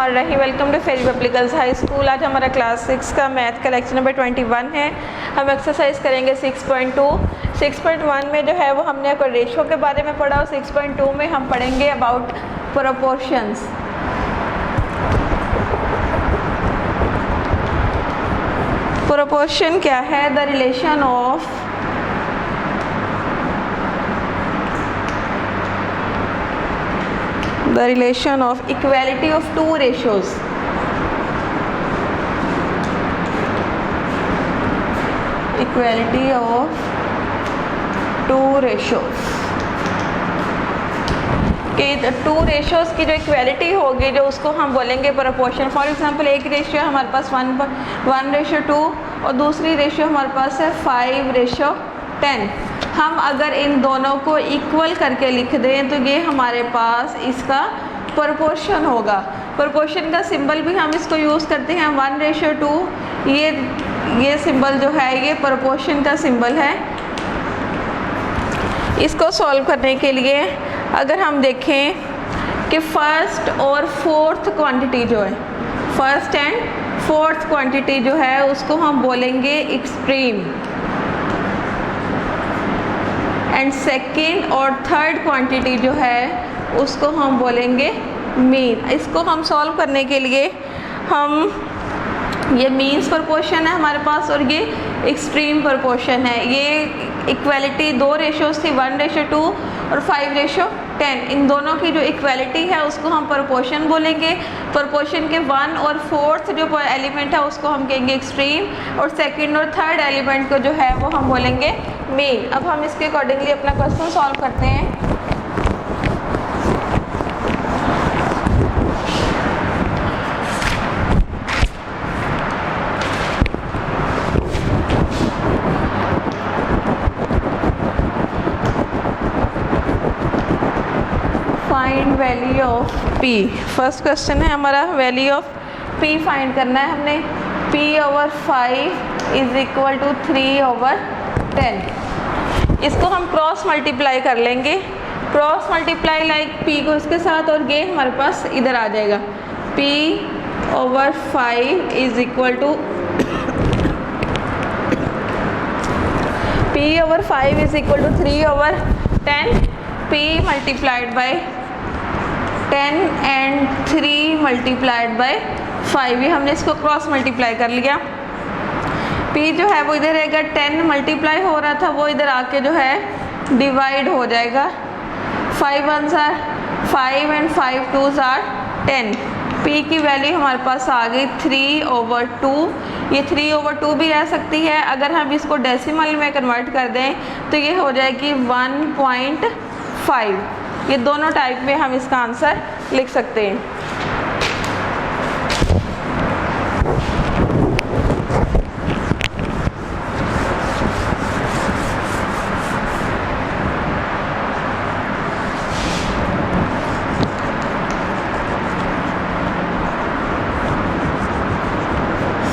रहमान रहीम। Welcome to फेरी public girls high school. आज हमारा क्लास 6 का मैथ का लेक्चर नंबर 21 है। हम एक्सरसाइज करेंगे 6.2। 6.1 में जो है वो हमने कोई रेशो के बारे में पढ़ा और 6.2 में हम पढ़ेंगे अबाउट प्रोपोर्शंस। प्रोपोर्शन क्या है? The relation of equality of two ratios. Equality of two ratios. कि टू रेशियोज़ की जो इक्वालिटी होगी जो उसको हम बोलेंगे प्रोपोर्शन। फॉर एग्जांपल एक रेशियो हमारे पास 1:2 और दूसरी रेशियो हमारे पास है 5:10। हम अगर इन दोनों को इक्वल करके लिख दें तो ये हमारे पास इसका प्रोपोर्शन होगा। प्रोपोर्शन का सिंबल भी हम इसको यूज़ करते हैं 1:2। ये सिंबल जो है ये प्रोपोर्शन का सिंबल है। इसको सॉल्व करने के लिए अगर हम देखें कि फर्स्ट और फोर्थ क्वांटिटी जो है, फर्स्ट एंड फोर्थ क्वांटिटी जो है उसको हम बोलेंगे एक्सट्रीम, एंड सेकेंड और थर्ड क्वांटिटी जो है उसको हम बोलेंगे मीन। इसको हम सॉल्व करने के लिए ये मीन्स प्रोपोर्शन है हमारे पास और ये एक्सट्रीम प्रोपोर्शन है। ये इक्वालिटी दो रेशियोज थी 1:2 और 5:10। इन दोनों की जो इक्वालिटी है उसको हम प्रोपोर्शन बोलेंगे। प्रोपोर्शन के 1 और 4th जो एलिमेंट है उसको हम कहेंगे एक्सट्रीम और सेकंड और थर्ड एलिमेंट को जो है वो हम बोलेंगे मीन। अब हम इसके अकॉर्डिंगली अपना क्वेश्चन सॉल्व करते हैं। Find value of P। First question है हमारा वैल्यू ऑफ P फाइंड करना है हमने। P/5 = 3/10। इसको हम क्रॉस मल्टीप्लाई कर लेंगे। क्रॉस मल्टीप्लाई लाइक P को इसके साथ और ये हमारे पास इधर आ जाएगा। P/5 = P/5 = 3/10। P multiplied by 10 and 3 multiplied by 5। ये हमने इसको क्रॉस मल्टीप्लाई कर लिया। P जो है वो इधर रहेगा, 10 मल्टीप्लाई हो रहा था वो इधर आके जो है डिवाइड हो जाएगा। 5 1s are 5 and 5 2s are 10। P की वैल्यू हमारे पास आ गई 3/2। ये 3/2 भी रह सकती है। अगर हम इसको डेसिमल में कन्वर्ट कर दें तो ये हो जाएगी 1.5। ये दोनों टाइप में हम इसका आंसर लिख सकते हैं।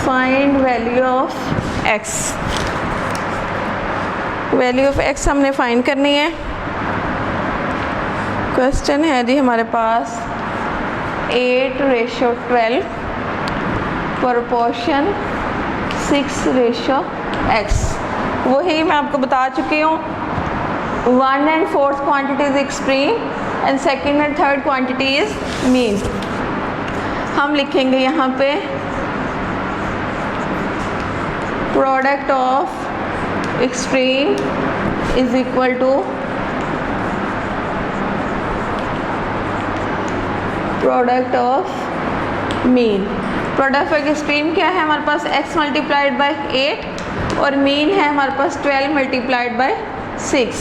Find value of x। Value of x हमने फाइंड करनी है। क्वेश्चन है जी हमारे पास 8:12 प्रोपोर्शन 6:x। वही मैं आपको बता चुकी हूँ। 1 and 4th quantity is extreme and second and third quantity is mean. हम लिखेंगे यहाँ पे product of extreme is equal to product of mean. Product of extreme क्या है हमारे पास? x मल्टीप्लाइड बाय 8 और मीन है हमारे पास 12 मल्टीप्लाइड बाय 6।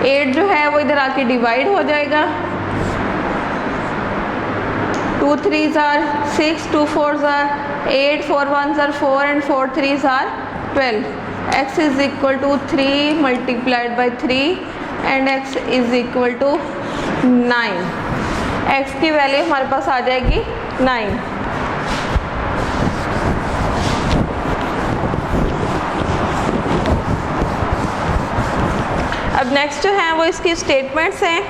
8 जो है वो इधर आके डिवाइड हो जाएगा। 2 3s are 6, 2 4s are 8, 4 1s are 4 and 4 3s are 12। x is equal to 3 multiplied by 3 and x is equal to 9। x की वैल्यू हमारे पास आ जाएगी 9। अब नेक्स्ट जो है वो इसकी स्टेटमेंट्स हैं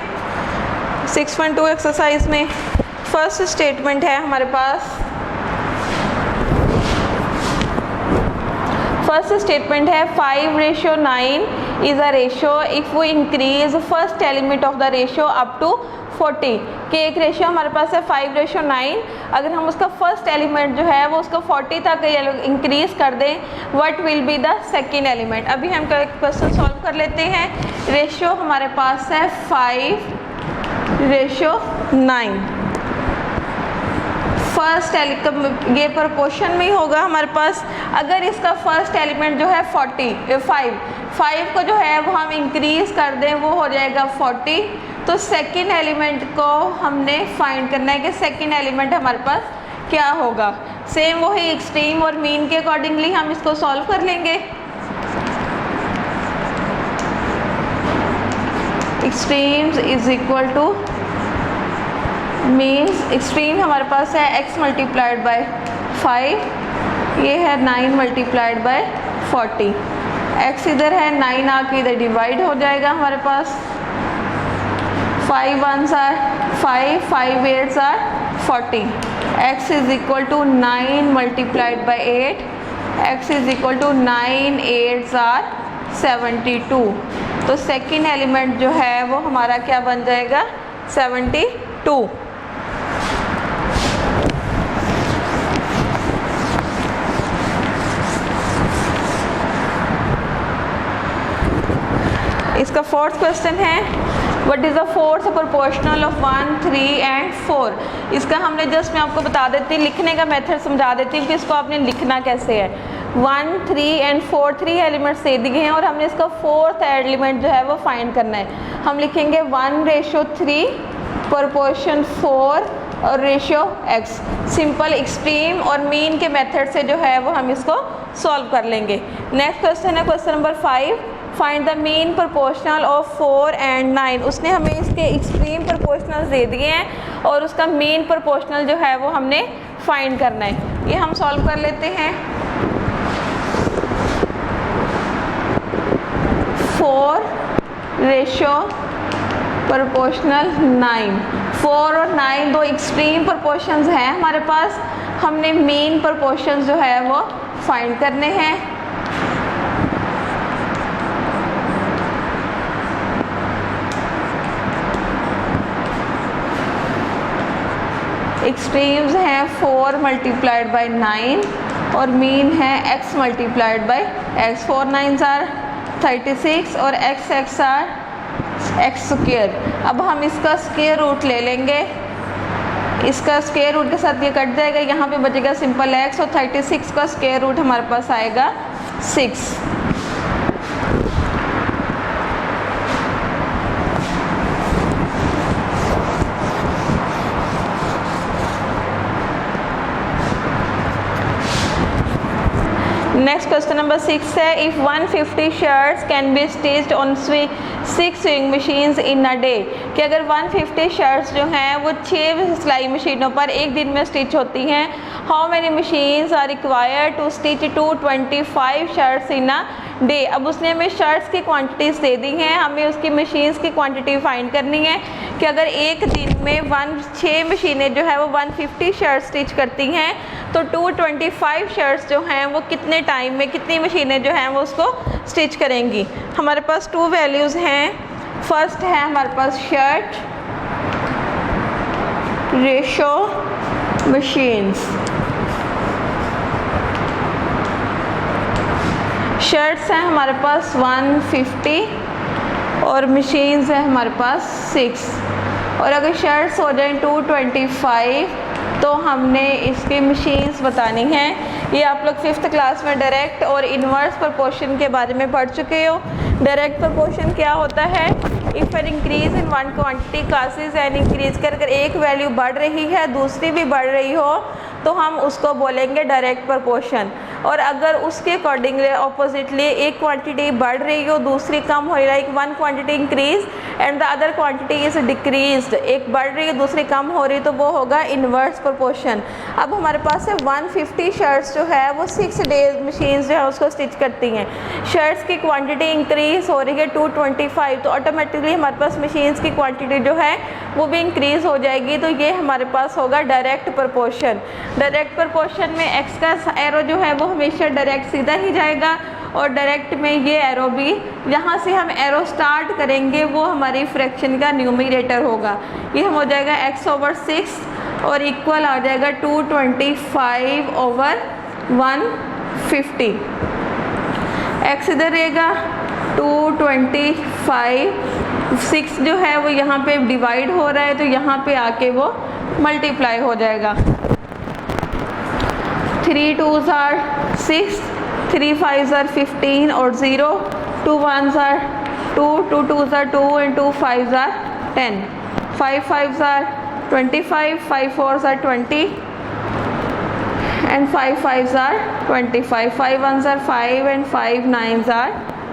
6.2 एक्सरसाइज में। फर्स्ट स्टेटमेंट है हमारे पास, फर्स्ट स्टेटमेंट है 5:9 is a ratio if we increase first element of the ratio up to 40, कि एक रेशियो हमारे पास है 5:9, अगर हम उसका फर्स्ट एलिमेंट जो है वो उसको 40 तक इंक्रीज कर दें, what will be the second element. अभी हम क्वेश्चन सॉल्व कर लेते हैं। रेशियो हमारे पास है 5:9, फर्स्ट ये प्रोपोर्शन में ही होगा हमारे पास। अगर इसका फर्स्ट एलिमेंट जो है 5 को जो है वो हम इंक्रीज कर दें, वो हो जाएगा 40, तो सेकेंड एलिमेंट को हमने फाइंड करना है कि सेकेंड एलिमेंट हमारे पास क्या होगा। सेम वही एक्सट्रीम और मीन के अकॉर्डिंगली हम इसको सॉल्व कर लेंगे। Extremes is equal two means, extreme हमारे पास है x मल्टीप्लाइड बाय 5, ये है 9 मल्टीप्लाइड बाय 40, x इधर है 9 आके इधर डिवाइड हो जाएगा हमारे पास, 5 1s are 5, 5 8s are 40, x is equal to 9 multiplied by 8, x is equal to 9 8s are 72, तो सेकेंड एलिमेंट जो है वो हमारा क्या बन जाएगा 72। इसका फोर्थ क्वेश्चन है what is the fourth proportional of 1 3 and 4। इसका हमने जस्ट मैं आपको बता देती हूँ, लिखने का मेथड समझा देती हूँ कि इसको आपने लिखना कैसे है। 1 3 एंड 4 3 एलिमेंट्स दे दिए हैं और हमने इसका फोर्थ एलिमेंट जो है वो फाइंड करना है। हम लिखेंगे 1:3 प्रोपोर्शन 4 और रेशियो x। सिंपल एक्सट्रीम और मीन के मेथड से जो है वो हम इसको सॉल्व कर लेंगे। नेक्स्ट क्वेश्चन है question number 5, find the mean proportional of 4 and 9। उसने हमें इसके एक्सट्रीम प्रोपोर्शनल्स दे दिए हैं और उसका मीन प्रोपोर्शनल जो है वो हमने फाइंड करना है। ये हम सॉल्व कर लेते हैं। 4 रेशियो प्रोपोर्शनल 9, 4 और 9 दो एक्सट्रीम प्रोपोर्शंस हैं हमारे पास, हमने मीन प्रोपोर्शंस जो है वो फाइंड करने हैं। एक्सट्रीम्स हैं 4 मल्टीप्लाइड बाई 9 और मीन है x multiplied by x। 4 9s are 36 और x आर x स्क्वायर। अब हम इसका स्क्वायर रूट ले लेंगे, इसका स्क्वायर रूट के साथ ये कट जाएगा, यहाँ पे बचेगा सिंपल x और 36 का स्क्वायर रूट हमारे पास आएगा 6। नेक्स्ट क्वेश्चन नंबर 6 है if 150 shirts can be stitched on 6 swing machines in a day, कि अगर 150 शर्ट्स जो हैं वो 6 सिलाई मशीनों पर एक दिन में स्टिच होती हैं, how many machines are required to stitch 225 shirts in a day. अब उसने हमें शर्ट्स की क्वांटिटीज़ दे दी हैं, हमें उसकी मशीन्स की क्वांटिटी फाइंड करनी है कि अगर एक दिन में 6 मशीनें जो है वो 150 शर्ट्स स्टिच करती हैं तो 225 शर्ट्स जो हैं वो कितने टाइम में कितनी मशीनें जो हैं वो उसको स्टिच करेंगी। हमारे पास 2 वैल्यूज़ हैं। फर्स्ट है हमारे पास शर्ट रेशो मशीन्स, शर्ट्स हैं हमारे पास 150 और मशीन्स हैं हमारे पास 6, और अगर शर्ट्स हो जाएं 225 तो हमने इसकी मशीन्स बतानी हैं। ये आप लोग 5th क्लास में डायरेक्ट और इन्वर्स प्रोपोर्शन के बारे में पढ़ चुके हो। डायरेक्ट प्रोपोर्शन क्या होता है, if an increase in one quantity causes an increase कर अगर एक वैल्यू बढ़ रही है दूसरी भी बढ़ रही हो तो हम उसको बोलेंगे डायरेक्ट प्रोपोर्शन। और अगर उसके अकॉर्डिंगली ऑपोजिटली एक क्वांटिटी बढ़ रही हो दूसरी कम हो रही है, like one quantity increase and the other quantity is decreased, एक बढ़ रही है दूसरी कम हो रही, तो वो होगा इन्वर्स प्रोपोर्शन। अब हमारे पास है 150 शर्ट्स जो है वो 6 डेज मशीन्स जो है उसको स्टिच करती हैं। शर्ट्स की क्वांटिटी इंक्रीज़ हो रही है 225, तो ऑटोमेटिकली हमारे पास मशीन्स की क्वांटिटी जो है वो भी इंक्रीज़ हो जाएगी। तो ये हमारे पास होगा डायरेक्ट प्रोपोर्शन। डायरेक्ट प्रोपोर्शन में एक्स का एरो जो है वो हमेशा डायरेक्ट सीधा ही जाएगा, और डायरेक्ट में ये एरो भी, जहाँ से हम एरो स्टार्ट करेंगे वो हमारी फ्रैक्शन का न्यूमरेटर होगा। ये हम हो जाएगा x/6 और इक्वल आ जाएगा 225/150। x इधर रहेगा 225, 6 जो है वो यहाँ पे डिवाइड हो रहा है तो यहाँ पे आके वो मल्टीप्लाई हो जाएगा। 3 2s are 6, 3 5s are 15 और 0, 2 1s are 2, 2 2s are 2 and 2 5s are 10, 5 5s are 25, 5 4s are 20 and 5 5s are 25, 5 1s are 5 and 5 9s are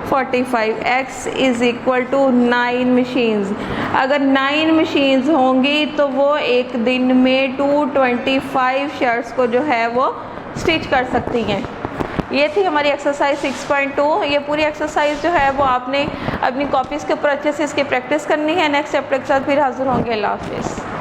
45। x is equal to 9 machines. अगर 9 मशीन्स होंगी तो वो एक दिन में 225 शर्ट्स को जो है वो स्टिच कर सकती हैं। ये थी हमारी एक्सरसाइज 6.2। ये पूरी एक्सरसाइज जो है वो आपने अपनी कॉपीज़ के ऊपर अच्छे से इसकी प्रैक्टिस करनी है। नेक्स्ट चैप्टर के साथ फिर हाजिर होंगे। अल्लाह हाफिज़।